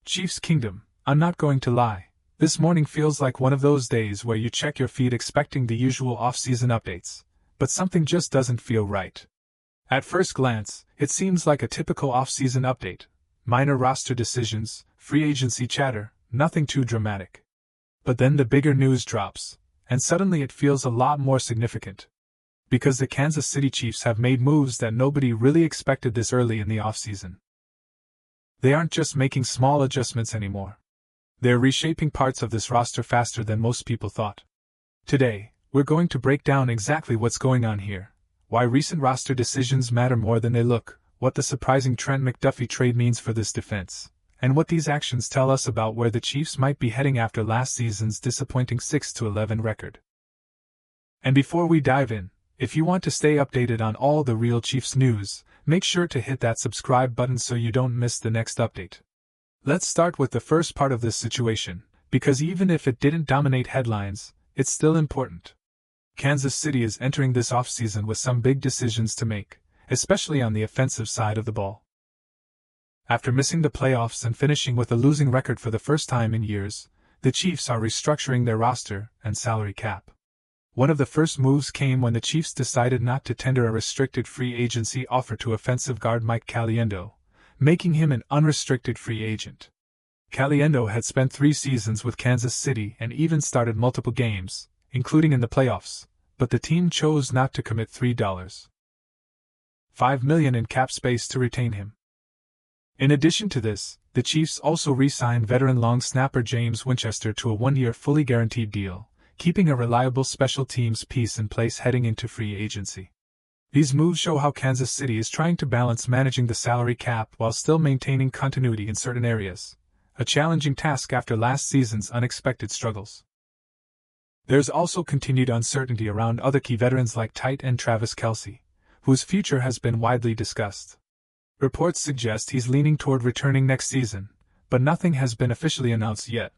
Chiefs Kingdom, I'm not going to lie. This morning feels like one of those days where you check your feed expecting the usual off-season updates, but something just doesn't feel right. At first glance, it seems like a typical off-season update. Minor roster decisions, free agency chatter, nothing too dramatic. But then the bigger news drops, and suddenly it feels a lot more significant. Because the Kansas City Chiefs have made moves that nobody really expected this early in the offseason. They aren't just making small adjustments anymore. They're reshaping parts of this roster faster than most people thought. Today, we're going to break down exactly what's going on here, why recent roster decisions matter more than they look, what the surprising Trent McDuffie trade means for this defense, and what these actions tell us about where the Chiefs might be heading after last season's disappointing 6-11 record. And before we dive in, if you want to stay updated on all the real Chiefs news, make sure to hit that subscribe button so you don't miss the next update. Let's start with the first part of this situation, because even if it didn't dominate headlines, it's still important. Kansas City is entering this offseason with some big decisions to make, especially on the offensive side of the ball. After missing the playoffs and finishing with a losing record for the first time in years, the Chiefs are restructuring their roster and salary cap. One of the first moves came when the Chiefs decided not to tender a restricted free agency offer to offensive guard Mike Caliendo, making him an unrestricted free agent. Caliendo had spent 3 seasons with Kansas City and even started multiple games, including in the playoffs, but the team chose not to commit $3.5 million in cap space to retain him. In addition to this, the Chiefs also re-signed veteran long snapper James Winchester to a 1-year fully guaranteed deal, keeping a reliable special teams piece in place heading into free agency. These moves show how Kansas City is trying to balance managing the salary cap while still maintaining continuity in certain areas, a challenging task after last season's unexpected struggles. There's also continued uncertainty around other key veterans like tight end Travis Kelce, whose future has been widely discussed. Reports suggest he's leaning toward returning next season, but nothing has been officially announced yet.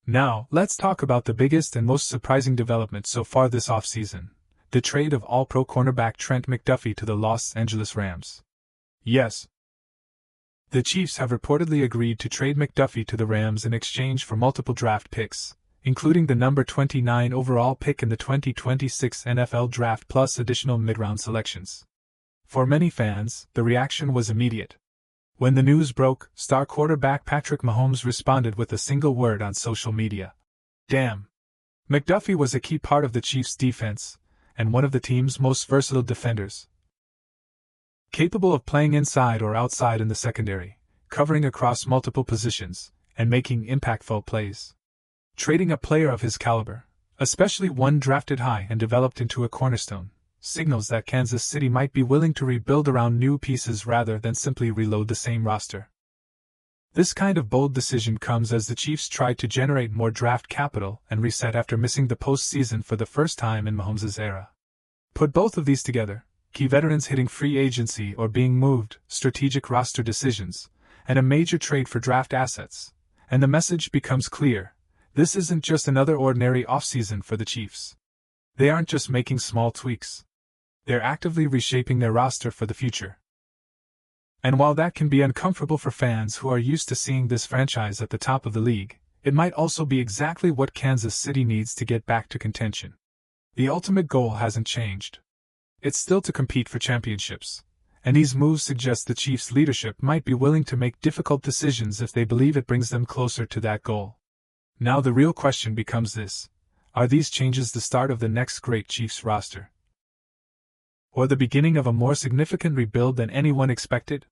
Now, let's talk about the biggest and most surprising development so far this offseason, the trade of All-Pro cornerback Trent McDuffie to the Los Angeles Rams. Yes, the Chiefs have reportedly agreed to trade McDuffie to the Rams in exchange for multiple draft picks, including the number 29 overall pick in the 2026 NFL Draft plus additional mid-round selections. For many fans, the reaction was immediate. When the news broke, star quarterback Patrick Mahomes responded with a single word on social media. Damn. McDuffie was a key part of the Chiefs' defense, and one of the team's most versatile defenders. Capable of playing inside or outside in the secondary, covering across multiple positions, and making impactful plays. Trading a player of his caliber, especially one drafted high and developed into a cornerstone, signals that Kansas City might be willing to rebuild around new pieces rather than simply reload the same roster. This kind of bold decision comes as the Chiefs try to generate more draft capital and reset after missing the postseason for the first time in Mahomes' era. Put both of these together, key veterans hitting free agency or being moved, strategic roster decisions, and a major trade for draft assets, and the message becomes clear: this isn't just another ordinary offseason for the Chiefs. They aren't just making small tweaks. They're actively reshaping their roster for the future. And while that can be uncomfortable for fans who are used to seeing this franchise at the top of the league, it might also be exactly what Kansas City needs to get back to contention. The ultimate goal hasn't changed. It's still to compete for championships, and these moves suggest the Chiefs' leadership might be willing to make difficult decisions if they believe it brings them closer to that goal. Now the real question becomes this: are these changes the start of the next great Chiefs roster? Or the beginning of a more significant rebuild than anyone expected?